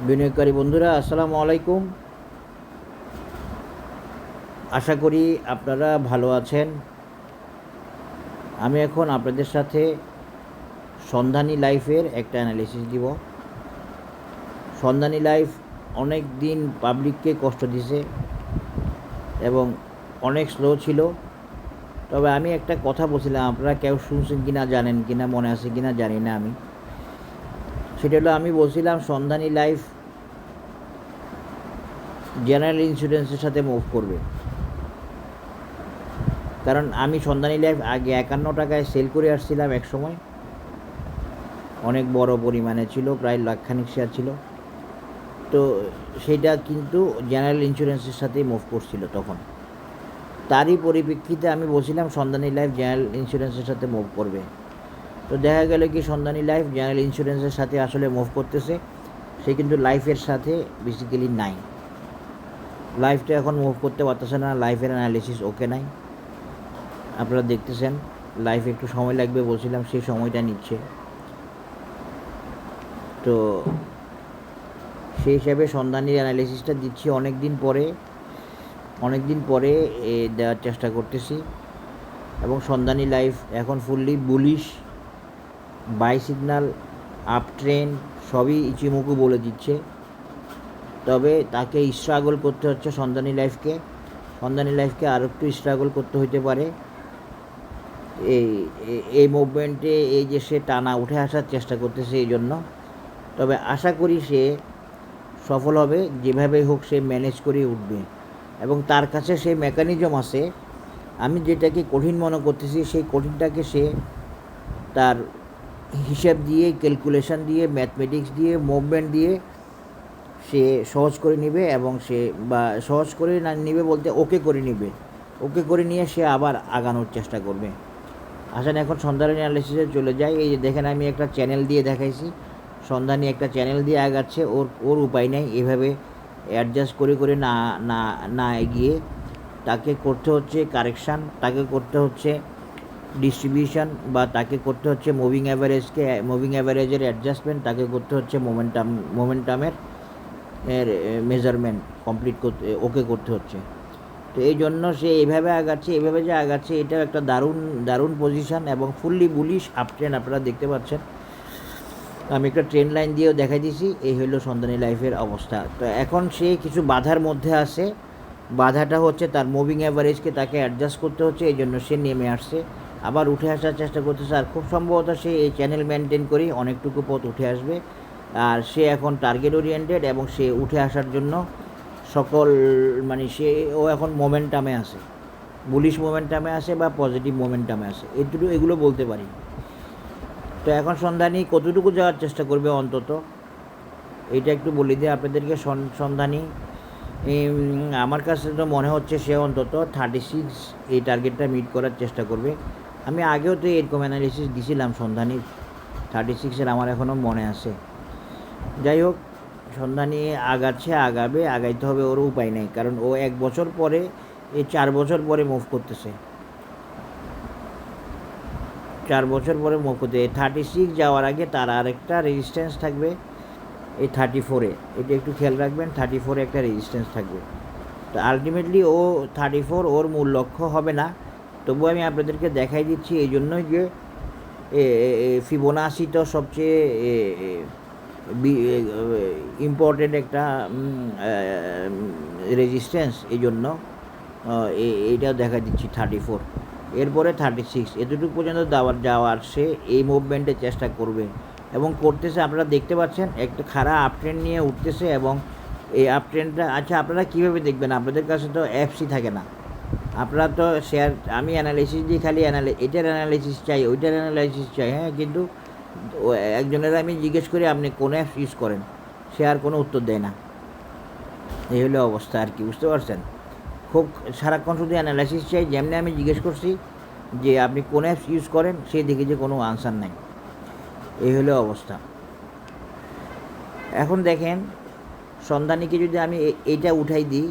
বিনিয়োগকারী বন্ধুরা আসসালামু আলাইকুম। আশা করি আপনারা ভালো আছেন। আমি এখন আপনাদের সাথে সন্ধানী লাইফের একটা অ্যানালিসিস দিব। সন্ধানী লাইফ অনেক দিন পাবলিককে কষ্ট দিছে এবং অনেক স্লো ছিল। তবে আমি একটা কথা বলছিলাম, আপনারা কেউ শুনছেন কিনা জানেন কিনা, মনে আছে কিনা জানি না। সেটা হলো, আমি বলছিলাম সন্ধানী লাইফ জেনারেল ইন্স্যুরেন্সের সাথে মুভ করবে। কারণ আমি সন্ধানী লাইফ আগে 51 টাকায় সেল করে আসছিলাম। এক সময় অনেক বড় পরিমাণে ছিল, প্রায় লাখখানিক শেয়ার ছিল। তো সেটা কিন্তু জেনারেল ইন্স্যুরেন্সের সাথেই মুভ করছিল তখন। তারই পরিপ্রেক্ষিতে আমি বলছিলাম সন্ধানী লাইফ জেনারেল ইন্স্যুরেন্সের সাথে মুভ করবে। তো দেখা গেল কি, সন্ধানী লাইফ জেনারেল ইন্স্যুরেন্সের সাথে আসলে মুভ করতেছে। সে কিন্তু লাইফের সাথে বেসিক্যালি নাই। লাইফটা এখন মুভ করতে পারতেছে না, লাইফের অ্যানালিসিস ওকে নাই। আপনারা দেখতেছেন লাইফ একটু সময় লাগবে বলছিলাম, সেই সময়টা নিচ্ছে। তো সেই হিসাবে সন্ধানীর অ্যানালিসিসটা দিচ্ছি অনেক দিন পরে দেওয়ার চেষ্টা করতেছি। এবং সন্ধানী লাইফ এখন fully bullish, by signal, up trend সবই ইচিমুকু বলে দিচ্ছে। তবে তাকে স্ট্রাগল করতে হচ্ছে সন্ধানী লাইফকে আরও একটু স্ট্রাগল করতে হইতে পারে এই মুভমেন্টে। এই যে সে টানা উঠে আসার চেষ্টা করতেছে এই জন্য। তবে আশা করি সে সফল হবে, যেভাবেই হোক সে ম্যানেজ করে উঠবে। এবং তার কাছে সেই মেকানিজম আছে। আমি যেটাকে কঠিন মনে করতেছি, সেই কঠিনটাকে সে তার হিসাব দিয়ে, ক্যালকুলেশন দিয়ে, ম্যাথমেটিক্স দিয়ে, মুভমেন্ট দিয়ে সে সহজ করে নেবে। এবং সে সহজ করে না নেবে বলতে ওকে করে নিয়ে সে আবার আগানোর চেষ্টা করবে। আসেন এখন সন্ধানী অ্যানালিসিসে চলে যাই। এই যে দেখেন, আমি একটা চ্যানেল দিয়ে দেখাইছি। সন্ধানী একটা চ্যানেল দিয়ে আগাচ্ছে, ওর উপায় নেই। এভাবে অ্যাডজাস্ট করে না না না এগিয়ে তাকে করতে হচ্ছে কারেকশান, তাকে করতে হচ্ছে ডিস্ট্রিবিউশন, বা তাকে করতে হচ্ছে মুভিং অ্যাভারেজের অ্যাডজাস্টমেন্ট, তাকে করতে হচ্ছে মোমেন্টামের মেজারমেন্ট ওকে করতে হচ্ছে। তো এই জন্য সে এইভাবে আগাচ্ছে। এটাও একটা দারুণ পজিশন এবং ফুললি বুলিশ আপ ট্রেন্ড আপনারা দেখতে পাচ্ছেন। আমি একটা ট্রেন্ড লাইন দিয়েও দেখাই দিয়েছি। এই হলো সন্ধানী লাইফের অবস্থা। তো এখন সে কিছু বাধার মধ্যে আছে। বাধাটা হচ্ছে তার মুভিং অ্যাভারেজকে তাকে অ্যাডজাস্ট করতে হচ্ছে, এই জন্য সে নেমে আসছে, আবার উঠে আসার চেষ্টা করতেছে। আর খুব সম্ভবত সে এই চ্যানেল মেনটেন করেই অনেকটুকু পথ উঠে আসবে। আর সে এখন টার্গেট ওরিয়েন্টেড এবং সে উঠে আসার জন্য ও এখন মোমেন্টামে আছে, বুলিশ মোমেন্টামে আছে বা পজিটিভ মোমেন্টামে আছে, এগুলো বলতে পারি। তো এখন সন্ধানী কতটুকু যাওয়ার চেষ্টা করবে অন্তত এইটা একটু বলে দিই আপনাদেরকে। সন্ধানী আমার কাছে তো মনে হচ্ছে সে অন্তত 36 এই টার্গেটটা মিট করার চেষ্টা করবে। আমি আগেও তো এরকম অ্যানালিসিস দিছিলাম সন্ধানীর 36-এর, আমার এখনও মনে আছে। যাই হোক, সন্ধানী আগাইতে হবে, ওর উপায় নেই। কারণ ও 1 বছর পরে, এই 4 বছর পরে মুভ করতেছে। 4 বছর পরে মুভ করতে, 36 যাওয়ার আগে তার আরেকটা রেজিস্ট্যান্স থাকবে এই 34-এ। এটা একটু খেয়াল রাখবেন, 34-এ একটা রেজিস্ট্যান্স থাকবে। তো আলটিমেটলি 34 ওর মূল লক্ষ্য হবে না। তবু আমি আপনাদেরকে দেখাই দিচ্ছি এই জন্যই যে ফিবোনাচি তো সবচেয়ে ইম্পর্টেন্ট একটা রেজিস্ট্যান্স, এই জন্য এইটাও দেখা দিচ্ছি 34। এরপরে 36, এতটুকু পর্যন্ত যাওয়ার সে এই মুভমেন্টের চেষ্টা করবে এবং করতেছে। আপনারা দেখতে পাচ্ছেন একটা খারাপ আপ ট্রেন্ড নিয়ে উঠতেছে। এবং এই আপ ট্রেন্ডটা, আচ্ছা আপনারা কীভাবে দেখবেন? আপনাদের কাছে তো অ্যাপসই থাকে না, আপনারা তো শেয়ার, আমি অ্যানালিসিস দিই, খালি এটার অ্যানালিসিস চাই, ওইটার অ্যানালিসিস চাই। হ্যাঁ, কিন্তু একজনের আমি জিজ্ঞেস করি আপনি কোন অ্যাপস ইউজ করেন, সে আর কোনো উত্তর দেয় না। এই হলো অবস্থা আর কি, বুঝতে পারছেন? খুব সারাক্ষণ শুধু অ্যানালাইসিস চাই। যেমনি আমি জিজ্ঞেস করছি যে আপনি কোন অ্যাপস ইউজ করেন, সে দেখি যে কোনো আনসার নাই। এই হলো অবস্থা। এখন দেখেন, সন্ধানীকে যদি আমি এইটা উঠাই দিই,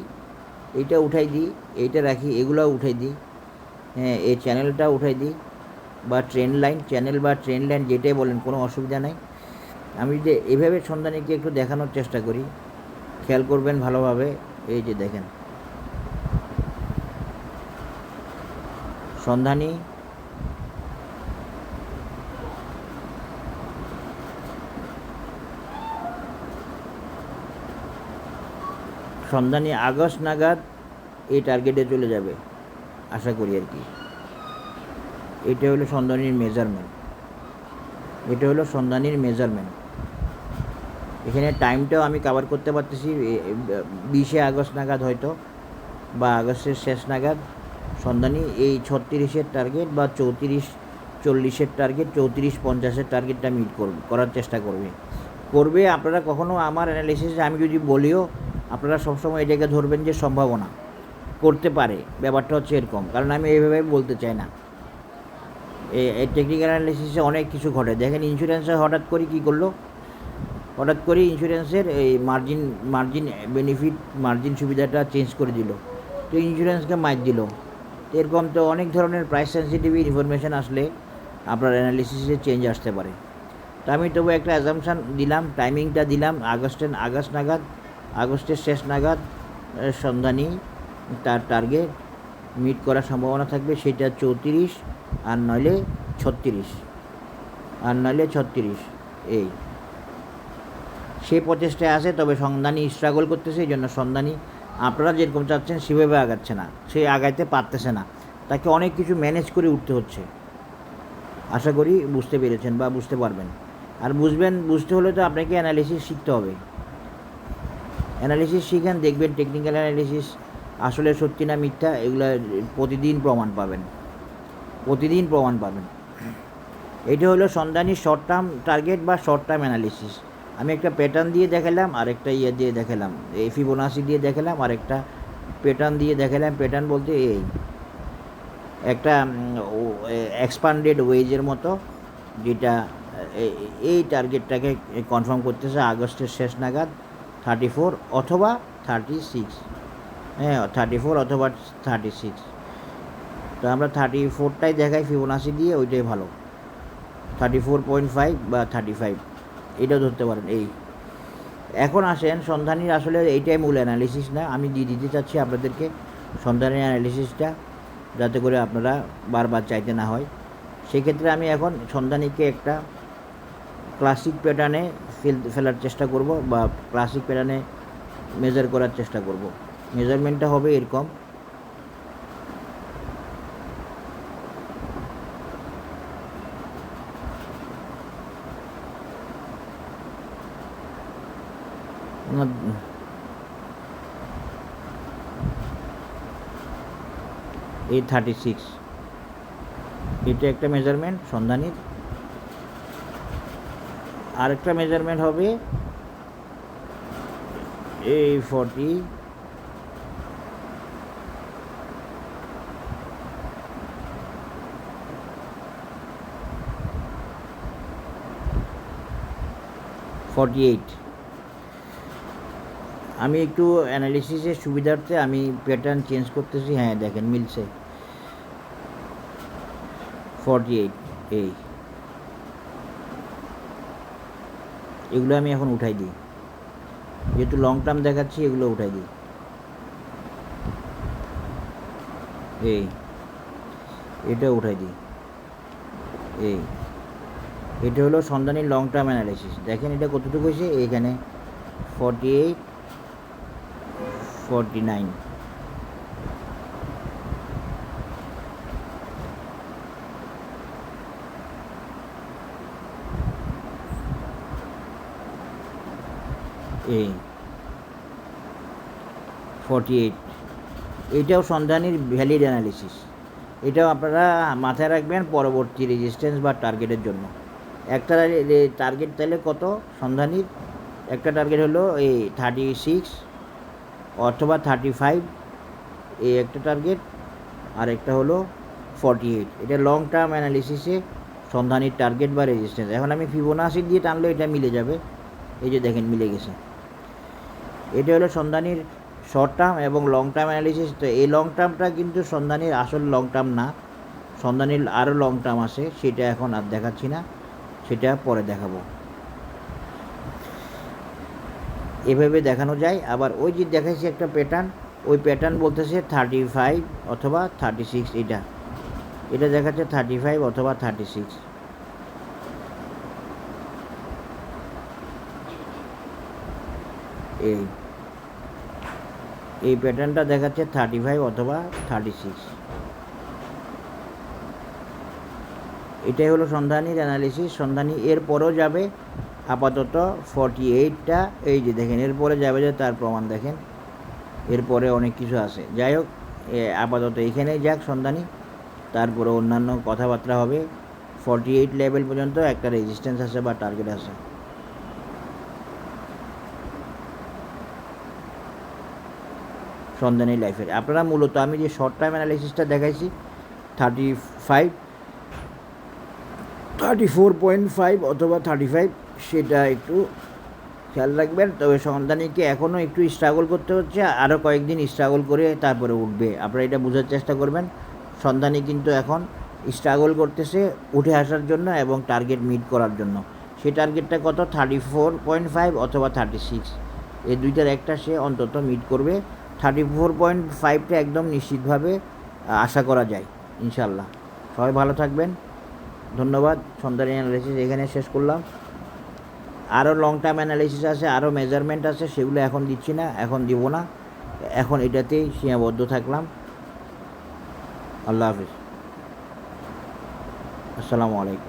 এইটা রাখি, এগুলো উঠাই দিই, হ্যাঁ, এই চ্যানেলটা উঠাই দিই, বা ট্রেন্ড লাইন যেটাই বলেন, কোনো অসুবিধা নাই। আমি যে এভাবে সন্ধানীকে একটু দেখানোর চেষ্টা করি, খেয়াল করবেন ভালোভাবে। এই যে দেখেন সন্ধানী, সন্ধানী আগস্ট নাগাদ এই টার্গেটে চলে যাবে আশা করি আর কি। এটা হলো সন্ধানীর মেজারমেন্ট, এটা হলো সন্ধানীর মেজারমেন্ট। এখানে টাইমটাও আমি কভার করতে পারতেছি 20 আগস্ট নাগাদ হয়তো, বা আগস্টের শেষ নাগাদ সন্ধানী এই 36-এর টার্গেট বা 34-40-এর টার্গেট, 34-50-এর টার্গেটটা মিট করার চেষ্টা করবে। আপনারা কখনও আমার অ্যানালিসিসে আমি যদি বলিও, আপনারা সবসময় এটাকে ধরবেন যে সম্ভাবনা, করতে পারে। ব্যাপারটা হচ্ছে এরকম, কারণ আমি এইভাবে বলতে চাই না। এই টেকনিক্যাল অ্যানালিসিসে অনেক কিছু ঘটে। দেখেন ইন্স্যুরেন্সে হঠাৎ করে কী করলো, হঠাৎ করে ইন্স্যুরেন্সের এই মার্জিন বেনিফিট, মার্জিন সুবিধাটা চেঞ্জ করে দিল, তো ইন্স্যুরেন্সকে মাইর দিল। তো এরকম তো অনেক ধরনের প্রাইস সেন্সিটিভ ইনফরমেশান আসলে আপনার অ্যানালিসিসে চেঞ্জ আসতে পারে। তো আমি তবু একটা অ্যাজাম্পশান দিলাম, টাইমিংটা দিলাম আগস্ট নাগাদ, আগস্টের শেষ নাগাদ সন্ধানী তার টার্গেট মিট করার সম্ভাবনা থাকবে। সেটা 34 আর নইলে 36 এই সেই প্রচেষ্টায় আছে। তবে সন্ধানী স্ট্রাগল করতেছে, এই জন্য সন্ধানী আপনারা যেরকম চাচ্ছেন সেভাবে আগাচ্ছে না, সে আগাইতে পারতেছে না, তাকে অনেক কিছু ম্যানেজ করে উঠতে হচ্ছে। আশা করি বুঝতে পেরেছেন বা বুঝতে পারবেন। আর বুঝতে হলে তো আপনাকে অ্যানালিসিস শিখতে হবে। অ্যানালিসিস শিখেন, দেখবেন টেকনিক্যাল অ্যানালিসিস আসলে সত্যি না মিথ্যা এগুলো প্রতিদিন প্রমাণ পাবেন। এটা হলো সন্ধানীর শর্ট টার্ম টার্গেট বা শর্ট টার্ম অ্যানালিসিস। আমি একটা প্যাটার্ন দিয়ে দেখালাম, আরেকটা দিয়ে দেখালাম, এই ফিবোনাসি দিয়ে দেখালাম, আরেকটা প্যাটার্ন দিয়ে দেখালাম। প্যাটার্ন বলতে এই একটা এক্সপান্ডেড ওয়েজের মতো, যেটা এই টার্গেটটাকে কনফার্ম করতেছে আগস্টের শেষ নাগাদ 34 অথবা 36। 34 অথবা 36। তো আমরা 34টাই দেখাই ফিবোনাসি দিয়ে, ওইটাই ভালো। 34.5 বা 35 এটাও ধরতে পারেন। এখন আসেন সন্ধানীর, আসলে এইটাই মূল অ্যানালিসিস না, আমি দিয়ে দিতে চাচ্ছি আপনাদেরকে সন্ধানীর অ্যানালিসিসটা, যাতে করে আপনারা বারবার চাইতে না হয়। সেক্ষেত্রে আমি এখন সন্ধানীকে একটা ক্লাসিক প্যাটার্নে ফেলার চেষ্টা করব, বা ক্লাসিক প্যাটার্নে মেজার করার চেষ্টা করব। মেজারমেন্টটা হবে এরকম। এই 36 এটা একটা মেজারমেন্ট সন্ধানীর। আরেকটা মেজারমেন্ট হবে এই 48 আমি একটু অ্যানালিসিসের সুবিধার্থে আমি প্যাটার্ন চেঞ্জ করতেছি। হ্যাঁ দেখেন মিলছে 48 এগুলো আমি এখন উঠাই দিই, যেহেতু লং টার্ম দেখাচ্ছি এগুলো উঠাই দিই। এটা উঠাই দিই। এটা হলো সন্ধানীর লং টার্ম অ্যানালিসিস। দেখেন এটা কতটুকু হয়েছে, এখানে 48 49 48 এটাও সন্ধানীর ভ্যালিড অ্যানালিসিস। এটাও আপনারা মাথায় রাখবেন পরবর্তী রেজিস্ট্যান্স বা টার্গেটের জন্য। একটা টার্গেট তাহলে কত সন্ধানীর, একটা টার্গেট হলো এই 36 অথবা 35, এই একটা টার্গেট, আর একটা হলো 48। এটা লং টার্ম অ্যানালিসিসে সন্ধানীর টার্গেট বা রেজিস্ট্যান্স। এখন আমি ফিবোনাসি দিয়ে টানলে এটা মিলে যাবে। এই যে দেখেন মিলে গেছে। এটা হলো সন্ধানীর শর্ট টার্ম এবং লং টার্ম অ্যানালিসিস। তো এই লং টার্মটা কিন্তু সন্ধানীর আসল লং টার্ম না, সন্ধানীর আরও লং টার্ম আছে, সেটা এখন আর দেখাচ্ছি না, সেটা পরে দেখাবো। এভাবে দেখানো যায়। আবার ওই যে দেখাইছি একটা প্যাটার্ন, ওই প্যাটার্ন বলতেছে 35 অথবা 36, এটা দেখাচ্ছে 35 অথবা 36। এই প্যাটার্নটা দেখাচ্ছে 35 অথবা 36। এটাই হলো সন্ধানীর অ্যানালিসিস। সন্ধানী এরপরও যাবে আপাতত 48টা, এই যে দেখেন এরপরে যাবে, যে তার প্রমাণ দেখেন, এরপরে অনেক কিছু আছে। যাই হোক, আপাতত এইখানেই যাক সন্ধানী, তারপরে অন্যান্য কথাবার্তা হবে। 48 লেভেল পর্যন্ত একটা রেজিস্ট্যান্স আছে বা টার্গেট আছে। সন্ধানী লাইফের আপনারা মূলত আমি যে শর্ট টাইম অ্যানালিসিসটা দেখাইছি 34.5 অথবা 35, সেটা একটু খেয়াল রাখবেন। তবে সন্ধানীকে এখনও একটু স্ট্রাগল করতে হচ্ছে, আরও কয়েকদিন স্ট্রাগল করে তারপরে উঠবে। আপনারা এটা বোঝার চেষ্টা করবেন। সন্ধানী কিন্তু এখন স্ট্রাগল করতেছে উঠে আসার জন্য এবং টার্গেট মিট করার জন্য। সেই টার্গেটটা কত? 34.5 অথবা 36, এই দুইটার একটা সে অন্তত মিট করবে। 34.5টা একদম নিশ্চিতভাবে আশা করা যায় ইনশাল্লাহ। সবাই ভালো থাকবেন, ধন্যবাদ। সন্ধানী অ্যানালিসিস এখানে শেষ করলাম। আরও লং টার্ম অ্যানালিসিস আছে, আরও মেজারমেন্ট আছে, সেগুলো এখন দিচ্ছি না, এখন দিব না, এখন এটাতেই সীমাবদ্ধ থাকলাম। আল্লাহ হাফিজ, আসসালামু আলাইকুম।